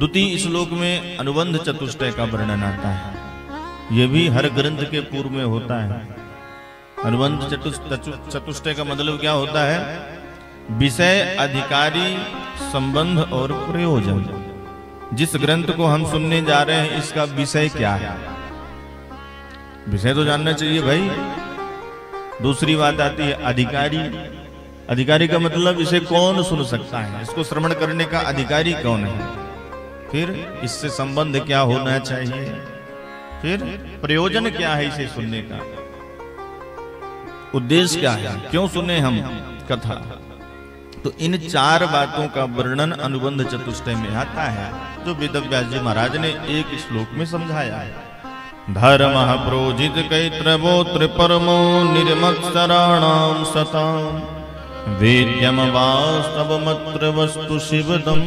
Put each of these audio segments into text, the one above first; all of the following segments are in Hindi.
द्वितीय श्लोक में अनुबंध चतुष्टय का वर्णन आता है। यह भी हर ग्रंथ के पूर्व में होता है। अनुबंध चतुष्टय का मतलब क्या होता है? विषय, अधिकारी, संबंध और प्रयोजन। जिस ग्रंथ को हम सुनने जा रहे हैं इसका विषय क्या है? विषय तो जानना चाहिए भाई। दूसरी बात आती है अधिकारी। अधिकारी का मतलब इसे कौन सुन सकता है, इसको श्रवण करने का अधिकारी कौन है। फिर इससे संबंध क्या होना चाहिए, फिर प्रयोजन क्या है इसे सुनने का, उद्देश्य क्या है, क्यों सुने हम कथा। तो इन चार बातों का वर्णन अनुबंध चतुष्टय में आता है, जो वेदव्यास जी महाराज ने एक श्लोक में समझाया है। धर्म प्रोजित कैत्रवोत्र परमो निर्मत्सराणाम सताम वेद्यम वास्तवमत्र वस्तु शिवदम।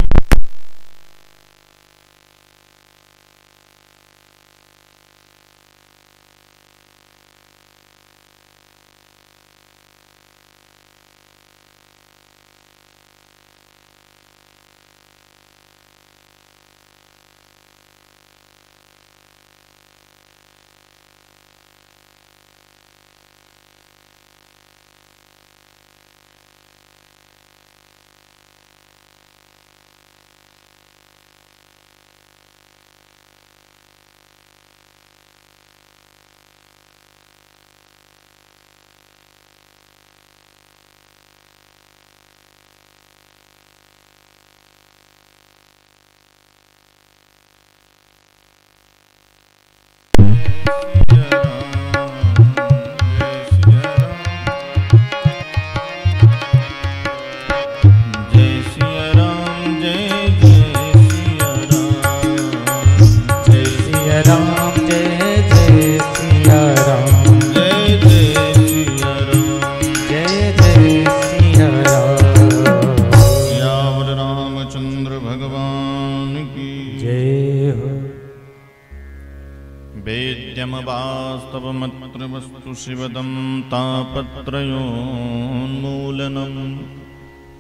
शिवदं तापत्रयोन्मूलनम्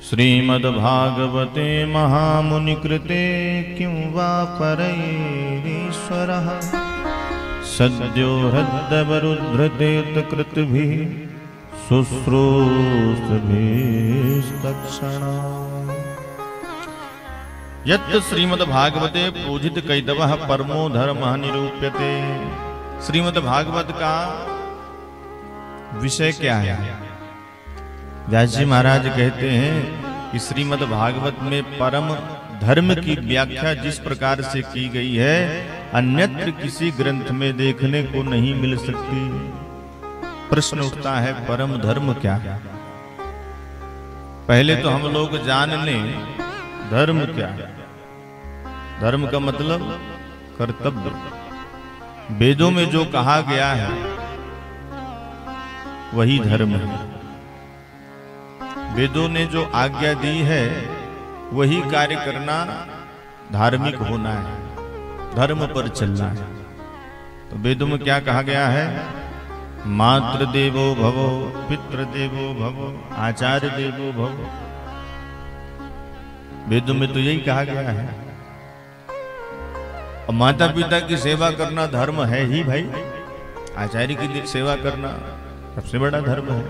श्रीमद्भागवते महामुनिकृते किं वा परैरीश्वरः सद्यो हृद्यवरुद्धृतेत कृतभिः शुश्रूषभिस्तत्क्षणा। यत् श्रीमद्भागवते पूजित कैतवः परमो धर्मः निरूप्यते। श्रीमद्भागवत का विषय क्या है? व्यास जी महाराज कहते हैं कि श्रीमद् भागवत में परम धर्म की व्याख्या जिस प्रकार से की गई है अन्यत्र किसी ग्रंथ में देखने को नहीं मिल सकती। प्रश्न उठता है परम धर्म क्या है? पहले तो हम लोग जान लें धर्म क्या है। धर्म का मतलब कर्तव्य। वेदों में जो कहा गया है वही धर्म है। वेदों ने जो आज्ञा दी है वही कार्य करना धार्मिक होना है, धर्म पर चलना है। तो वेदों में क्या कहा गया है? मातृ देवो भवो, पितृ देवो भवो, आचार्य देवो भवो। वेदों में तो यही कहा गया है। और माता पिता की सेवा करना धर्म है ही भाई। आचार्य की सेवा करना सबसे बड़ा धर्म है।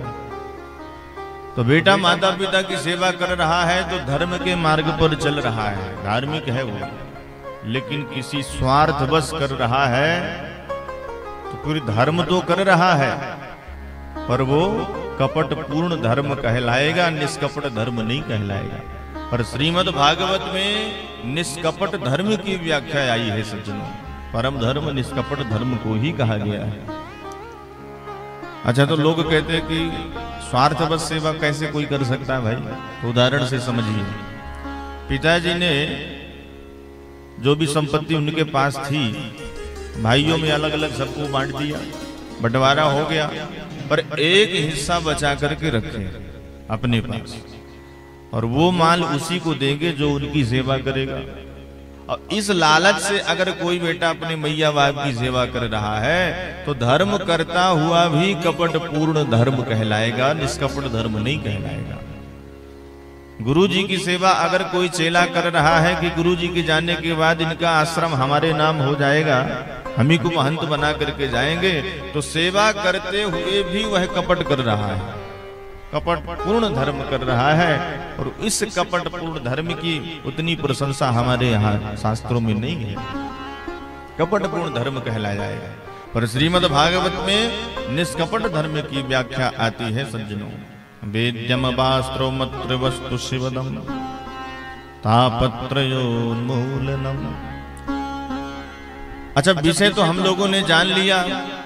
तो बेटा माता पिता की सेवा कर रहा है तो धर्म के मार्ग पर चल रहा है, धार्मिक है वो। लेकिन किसी स्वार्थवश कर रहा है तो पूरी धर्म तो कर रहा है पर वो कपट पूर्ण धर्म कहलाएगा, निष्कपट धर्म नहीं कहलाएगा। पर श्रीमद् भागवत में निष्कपट धर्म की व्याख्या आई है सज्जनों। परम धर्म निष्कपट धर्म को ही कहा गया है। अच्छा, तो लोग कहते हैं कि स्वार्थवश सेवा कैसे कोई कर सकता है भाई? तो उदाहरण से समझिए। पिताजी ने जो भी संपत्ति उनके पास थी भाइयों में अलग अलग सबको बांट दिया, बंटवारा हो गया, पर एक हिस्सा बचा करके रखे अपने पास और वो माल उसी को देंगे जो उनकी सेवा करेगा। और इस लालच से अगर कोई बेटा अपने मैया बाप की सेवा कर रहा है तो धर्म करता हुआ भी कपट पूर्ण धर्म कहलाएगा, निष्कपट धर्म नहीं कहलाएगा। गुरु जी की सेवा अगर कोई चेला कर रहा है कि गुरु जी के जाने के बाद इनका आश्रम हमारे नाम हो जाएगा, हम ही को महंत बना करके जाएंगे, तो सेवा करते हुए भी वह कपट कर रहा है, कपट पूर्ण धर्म कर रहा है। और इस कपट पूर्ण धर्म की उतनी प्रशंसा हमारे यहाँ शास्त्रों में नहीं है, कपट पूर्ण धर्म कहलाया जाएगा। पर श्रीमद् भागवत में निष्कपट धर्म की व्याख्या आती है सज्जनों। वेद्यम वास्त्रोमत्र वस्तु शिवदम तापत्रयोन्मूलनम। अच्छा, विषय तो हम लोगों ने जान लिया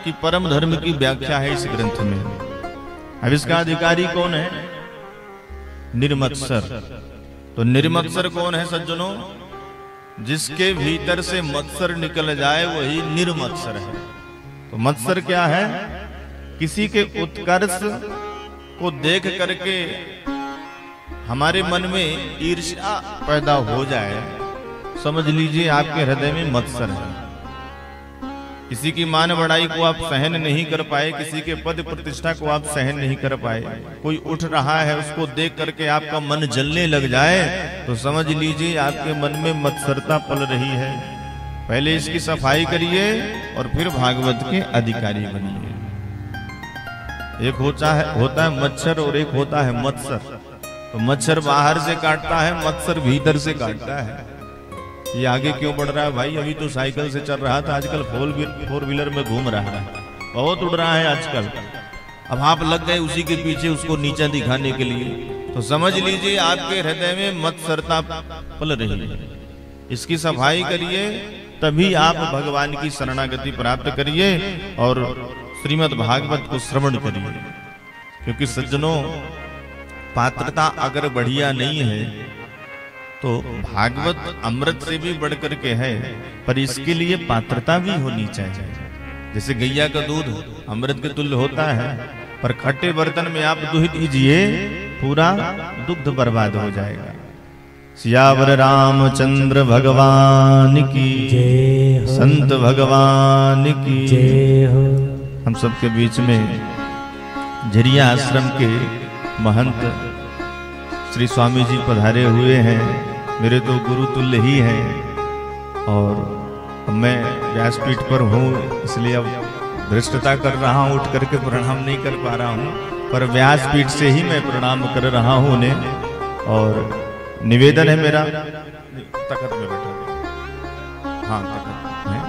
कि परम धर्म की व्याख्या है इस ग्रंथ में। अब इसका अधिकारी कौन है? निर्मत्सर। तो निर्मत्सर कौन है सज्जनों? जिसके भीतर से मत्सर निकल जाए वही निर्मत्सर है। तो मत्सर क्या है? किसी के उत्कर्ष को देख करके हमारे मन में ईर्ष्या पैदा हो जाए, समझ लीजिए आपके हृदय में मत्सर है। किसी की मान बढ़ाई को आप सहन नहीं कर पाए, किसी के पद प्रतिष्ठा को आप सहन नहीं कर पाए, कोई उठ रहा है उसको देख करके आपका मन जलने लग जाए, तो समझ लीजिए आपके मन में मत्सरता पल रही है। पहले इसकी सफाई करिए और फिर भागवत के अधिकारी बनिए। एक होता है मच्छर और एक होता है मत्सर। तो मच्छर बाहर से काटता है, मत्सर भीतर से काटता है। ये आगे क्यों बढ़ रहा है भाई? अभी तो साइकिल से चल रहा था, आजकल 4 व्हीलर में घूम रहा है, बहुत उड़ रहा है आजकल। अब आप लग गए उसी के पीछे उसको नीचा दिखाने के लिए, तो समझ लीजिए आपके हृदय में मत्सरता पल रही है। इसकी सफाई करिए, तभी आप भगवान की शरणागति प्राप्त करिए और श्रीमद् भागवत को श्रवण करिए। क्योंकि सज्जनों, पात्रता अगर बढ़िया नहीं है तो भागवत अमृत से भी बढ़कर के है, पर इसके लिए पात्रता भी होनी चाहिए। जैसे गैया का दूध अमृत के तुल्य होता है, पर खट्टे बर्तन में आप दूध दीजिए पूरा दुग्ध बर्बाद हो जाएगा। सियावर रामचंद्र भगवान की जय, संत भगवान की जय हो। हम सबके बीच में झरिया आश्रम के महंत श्री स्वामी जी पधारे हुए हैं। मेरे तो गुरु तुल्य ही हैं और मैं व्यासपीठ पर हूँ, इसलिए अब धृष्टता कर रहा हूँ, उठ करके प्रणाम नहीं कर पा रहा हूँ, पर व्यासपीठ से ही मैं प्रणाम कर रहा हूँ उन्हें। और निवेदन है मेरा, तखत में बैठा, हाँ तखत में,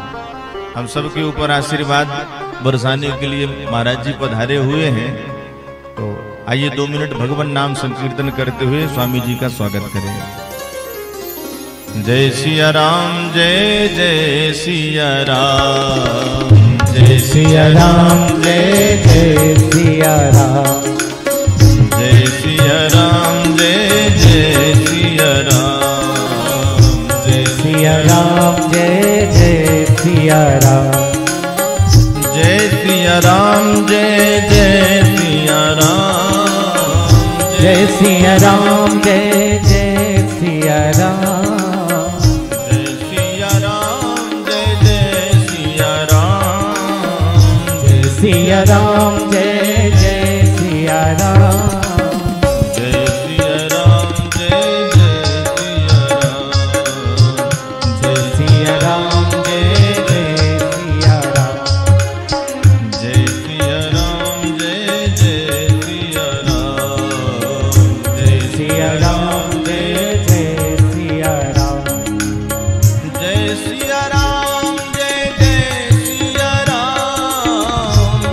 हम सबके ऊपर आशीर्वाद बरसाने के लिए महाराज जी पधारे हुए हैं। तो आइए 2 मिनट भगवान नाम संकीर्तन करते हुए स्वामी जी का स्वागत करें। जय सिया राम, जय जय सिया राम, जय सिया राम, जय जय सिया राम, जय सिया राम, जय जय सिया राम, जय सिया राम, जय जय सिया राम, जय सिया राम, जय जय सिया राम, जय सिया राम, जय जय सिया राम, जय सिया राम, जय जय सिया राम, जय सिया राम, जय जय सिया राम, जय सिया राम, जय जय सिया राम, जय सिया राम, जय जय सिया राम, जय सिया राम, जय जय सिया राम, जय सिया राम, जय जय सिया राम, जय सिया राम, जय जय सिया राम,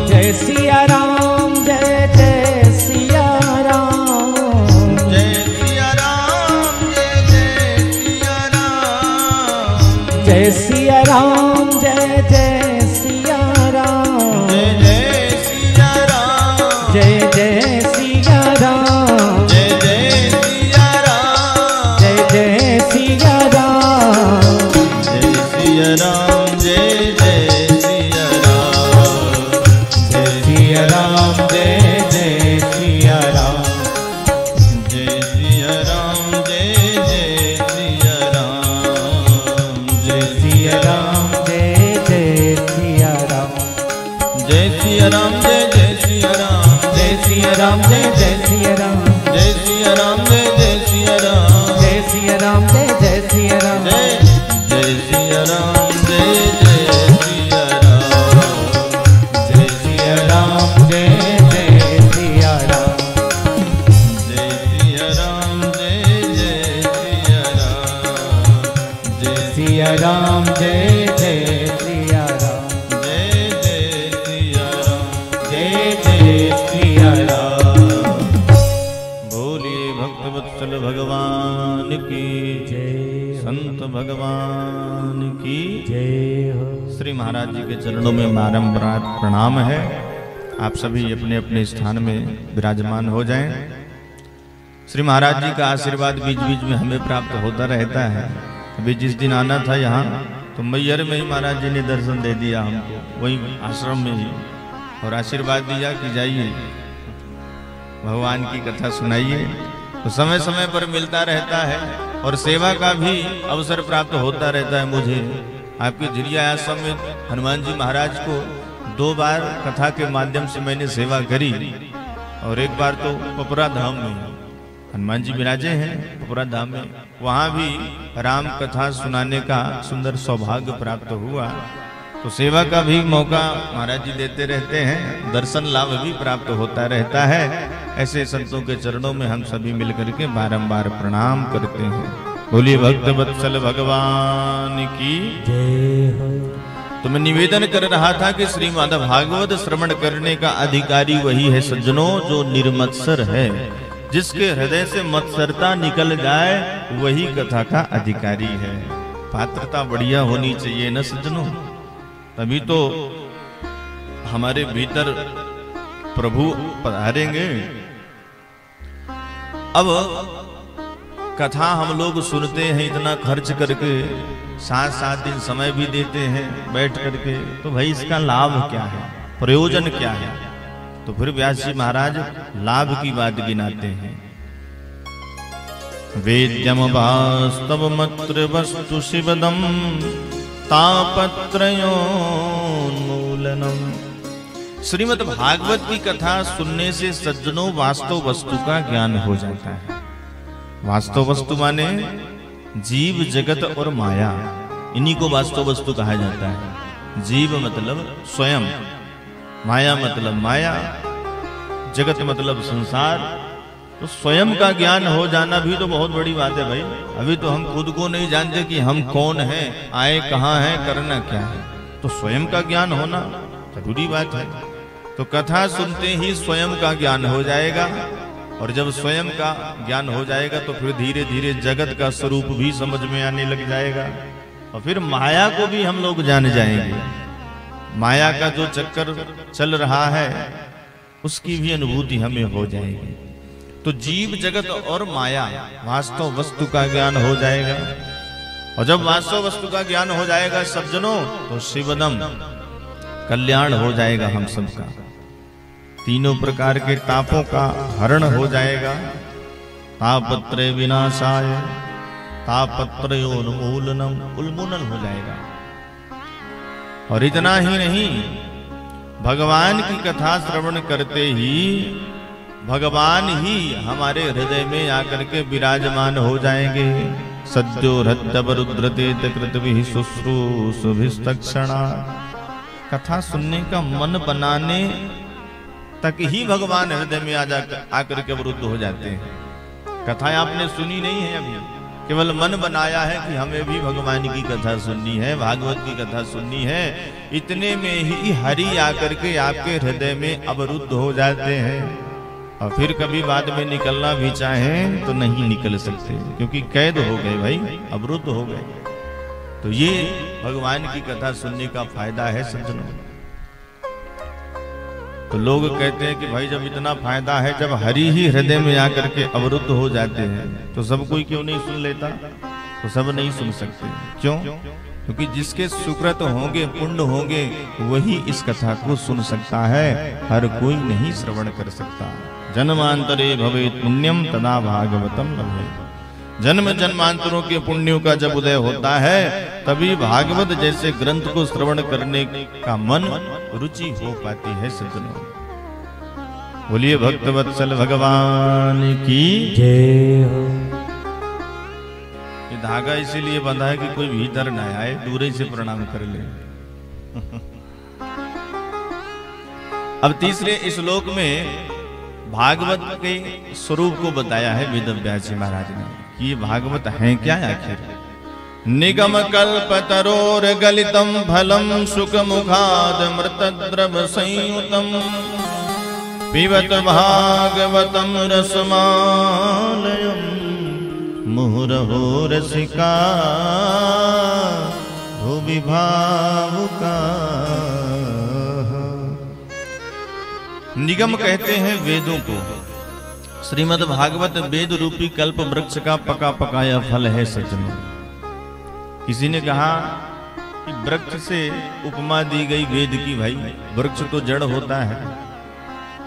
जय सिया राम, जय जय सिया राम, जय सिया राम, जय जय सिया राम, जय सिया राम, जय जय सिया राम, जय जय सिया राम, जय जय सिया राम, जय जय सिया राम, जय जय सिया राम, जय सिया राम, जय जय सिया राम, जय सिया राम, जय जय सिया राम, जय सिया राम, जय जय सिया राम, जय सिया राम, जय जय सिया राम, जय सिया राम, जय जय सिया राम, जय सिया राम, जय जय सिया राम, जय सिया राम, जय जय सिया राम जय जय सिया राम जय सिया राम जय जय सिया राम जय सिया राम जय जय सिया राम जय सिया राम जय जय सिया राम जय जय सिया राम जय जय सिया राम। बोलिए भक्तवत्सल भगवान की जय, संत भगवान की जय हो। श्री महाराज जी के चरणों में बारंबार प्रणाम है। आप सभी अपने अपने स्थान में विराजमान हो जाएं। श्री महाराज जी का आशीर्वाद बीच बीच में हमें प्राप्त होता रहता है। अभी जिस दिन आना था यहाँ तो मैहर में ही महाराज जी ने दर्शन दे दिया हमको, वही आश्रम में ही, और आशीर्वाद दिया कि जाइए भगवान की कथा सुनाइए। तो समय समय पर मिलता रहता है और सेवा का भी अवसर प्राप्त होता रहता है मुझे। आपके झिरिया आश्रम में हनुमान जी महाराज को 2 बार कथा के माध्यम से मैंने सेवा करी, और एक बार तो पपरा धाम में हनुमान जी विराजे हैं पपरा धाम में, वहाँ भी राम कथा सुनाने का सुंदर सौभाग्य प्राप्त हुआ। तो सेवा का भी मौका महाराज जी देते रहते हैं, दर्शन लाभ भी प्राप्त होता रहता है। ऐसे संतों के चरणों में हम सभी मिलकर के बारंबार प्रणाम करते हैं। बोलिए भक्त वत्सल भगवान की जय हो। तो मैं निवेदन कर रहा था कि श्रीमद् भागवत श्रवण करने का अधिकारी वही है सज्जनों जो निर्मत्सर है। जिसके हृदय से मत्सरता निकल जाए वही कथा का अधिकारी है। पात्रता बढ़िया होनी चाहिए न सज्जनों, तभी तो हमारे भीतर प्रभु पधारेंगे। अब कथा हम लोग सुनते हैं इतना खर्च करके, 7-7 दिन समय भी देते हैं बैठ करके, तो भाई इसका लाभ क्या है, प्रयोजन क्या है? तो फिर व्यास जी महाराज लाभ की बात गिनाते हैं। वेद्यम वास्तव मत्र वस्तु शिवदम तापत्रयोन्मूलनम। श्रीमद् भागवत की कथा सुनने से सज्जनों वास्तव वस्तु का ज्ञान हो जाता है। वास्तव वस्तु माने जीव जगत और माया, इन्हीं को वास्तव वस्तु कहा जाता है। जीव मतलब स्वयं, माया मतलब माया, जगत मतलब संसार। तो स्वयं का ज्ञान हो जाना भी तो बहुत बड़ी बात है भाई। अभी तो हम खुद को नहीं जानते कि हम कौन हैं, आए कहाँ हैं, करना क्या है। तो स्वयं का ज्ञान होना जरूरी बात है। तो कथा सुनते ही स्वयं का ज्ञान हो जाएगा, और जब स्वयं का ज्ञान हो जाएगा तो फिर धीरे धीरे जगत का स्वरूप भी समझ में आने लग जाएगा, और फिर माया को भी हम लोग जान जाएंगे। माया का जो चक्कर चल रहा है उसकी भी अनुभूति हमें हो जाएगी। तो जीव जगत और माया वास्तव वस्तु का ज्ञान हो जाएगा, और जब वास्तव वस्तु का ज्ञान हो जाएगा सज्जनों तो शिवदम कल्याण हो जाएगा हम सबका। तीनों प्रकार के तापों का हरण हो जाएगा। तापत्रय विनाशाय तापत्रयोन्मूलनम, उन्मूलन हो जाएगा। और इतना ही नहीं, भगवान की कथा श्रवण करते ही भगवान ही हमारे हृदय में आकर के विराजमान हो जाएंगे। सद्यो हृदयवरुद्रते कृतभिः शुश्रूषुभिस्तक्षणा। कथा सुनने का मन बनाने तक ही भगवान हृदय में आकर के अवरुद्ध हो जाते हैं। कथाएं आपने सुनी नहीं है अभी, केवल मन बनाया है कि हमें भी भगवान की कथा सुननी है, भागवत की कथा सुननी है। इतने में ही हरि आकर के आपके हृदय में अवरुद्ध हो जाते हैं, और फिर कभी बाद में निकलना भी चाहें तो नहीं निकल सकते, क्योंकि कैद हो गए भाई, अवरुद्ध हो गए। तो ये भगवान की कथा सुनने का फायदा है सज्जनों। तो लोग कहते हैं कि भाई जब इतना फायदा है, जब हरि ही हृदय में आकर के अवरुद्ध हो जाते हैं तो सब कोई क्यों नहीं सुन लेता? तो सब नहीं सुन सकते। क्यों? क्योंकि जिसके सुकृत होंगे, पुण्य होंगे, वही इस कथा को सुन सकता है, हर कोई नहीं श्रवण कर सकता। जन्मांतरे भवेत् पुण्यम तदा भागवतम लभेत्। जन्म जन्मांतरों के पुण्यों का जब उदय होता है तभी भागवत जैसे ग्रंथ को श्रवण करने का मन रुचि हो पाती है सज्जनों। बोलिए भक्तवत्सल भगवान की जय हो। धागा इसीलिए बंधा है कि कोई भीतर ना आए, दूर से प्रणाम कर ले। अब तीसरे श्लोक में भागवत के स्वरूप को बताया है वेद व्यास जी महाराज ने कि ये भागवत है क्या आखिर। निगम कल्प तरोर गलितम फलम सुख मुखाद मृत द्रव संयुतम पिबत भागवतम रसमालयम मुहुरहो रसिका भुवि भावुका। निगम कहते हैं वेदों को। श्रीमद् भागवत वेद रूपी कल्प वृक्ष का पका पकाया फल है सज्जनों। किसी ने कहा कि वृक्ष से उपमा दी गई वेद की, भाई वृक्ष तो जड़ होता है।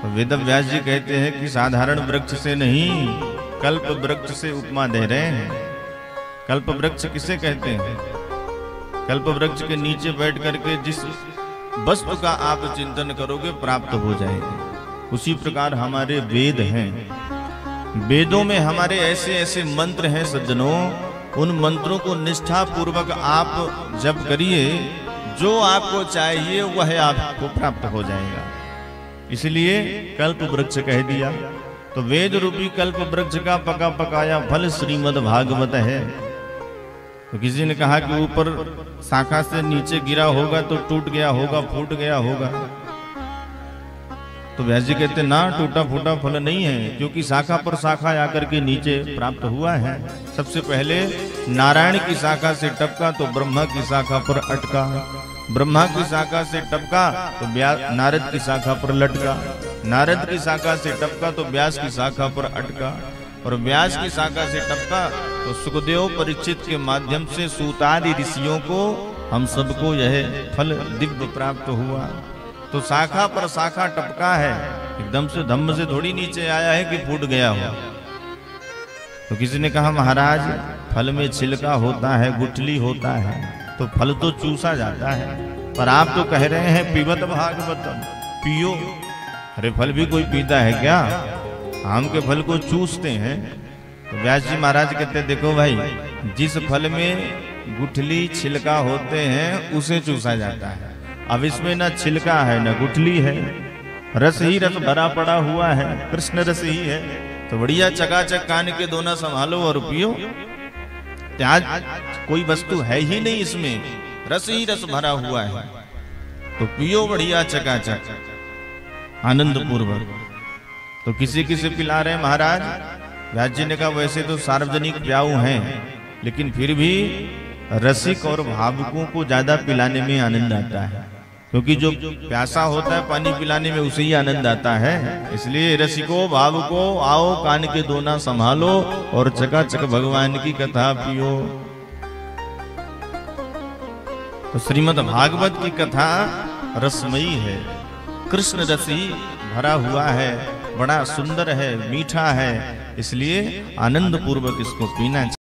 तो वेद व्यास जी कहते हैं कि साधारण वृक्ष से नहीं, कल्प वृक्ष से उपमा दे रहे हैं। कल्प वृक्ष किसे कहते हैं? कल्प वृक्ष के नीचे बैठ करके जिस वस्तु का आप चिंतन करोगे प्राप्त हो जाएगा। उसी प्रकार हमारे वेद हैं। वेदों में हमारे ऐसे ऐसे मंत्र हैं सज्जनों, उन मंत्रों को निष्ठा पूर्वक आप जप करिए, जो आपको चाहिए वह आपको प्राप्त हो जाएगा। इसलिए कल्प वृक्ष कह दिया। तो वेद रूपी कल्प वृक्ष का पका पकाया फल श्रीमद् भागवत है। तो किसी ने कहा कि ऊपर शाखा से नीचे गिरा होगा तो टूट गया होगा, फूट गया होगा। तो व्यास जी कहते ना, टूटा फूटा फल नहीं है, क्योंकि शाखा पर शाखा आकर के नीचे प्राप्त हुआ है। सबसे पहले नारायण की शाखा से टपका तो ब्रह्मा की शाखा पर अटका, ब्रह्मा की शाखा से टपका तो नारद की शाखा पर लटका, नारद की शाखा से टपका तो व्यास की शाखा पर अटका, और व्यास की शाखा से टपका तो सुखदेव परीक्षित के माध्यम से सूतादि ऋषियों को हम सबको यह फल दिव्य प्राप्त हुआ। तो शाखा पर शाखा टपका है, एकदम से धम्म से थोड़ी नीचे आया है कि फूट गया हो। तो किसी ने कहा महाराज फल में छिलका होता है, गुठली होता है, तो फल तो चूसा जाता है, पर आप तो कह रहे हैं पिबत भागवतम, पियो। अरे फल भी कोई पीता है क्या? आम के फल को चूसते हैं। तो व्यास जी महाराज कहते देखो भाई, जिस फल में गुठली छिलका होते हैं उसे चूसा जाता है। अब इसमें ना छिलका है ना गुठली है, रस ही रस भरा पड़ा हुआ है, कृष्ण रस ही है। तो बढ़िया चकाचक कान के दोना संभालो और पियो। आज कोई वस्तु है ही नहीं इसमें, रस ही रस भरा हुआ है, तो पियो बढ़िया चकाचक आनंद पूर्वक। तो किसी किसी पिला रहे महाराज। व्यास जी ने कहा वैसे तो सार्वजनिक प्याऊ हैं, लेकिन फिर भी रसिक और भावुकों को ज्यादा पिलाने में आनंद आता है, क्योंकि जो प्यासा होता है पानी पिलाने में उसे ही आनंद आता है। इसलिए रसिको भावुको आओ कान के दोना संभालो और चकाचक भगवान की कथा पियो। तो श्रीमद् भागवत की कथा रसमयी है, कृष्ण रसी भरा हुआ है, बड़ा सुंदर है, मीठा है, इसलिए आनंद पूर्वक इसको पीना चाहिए।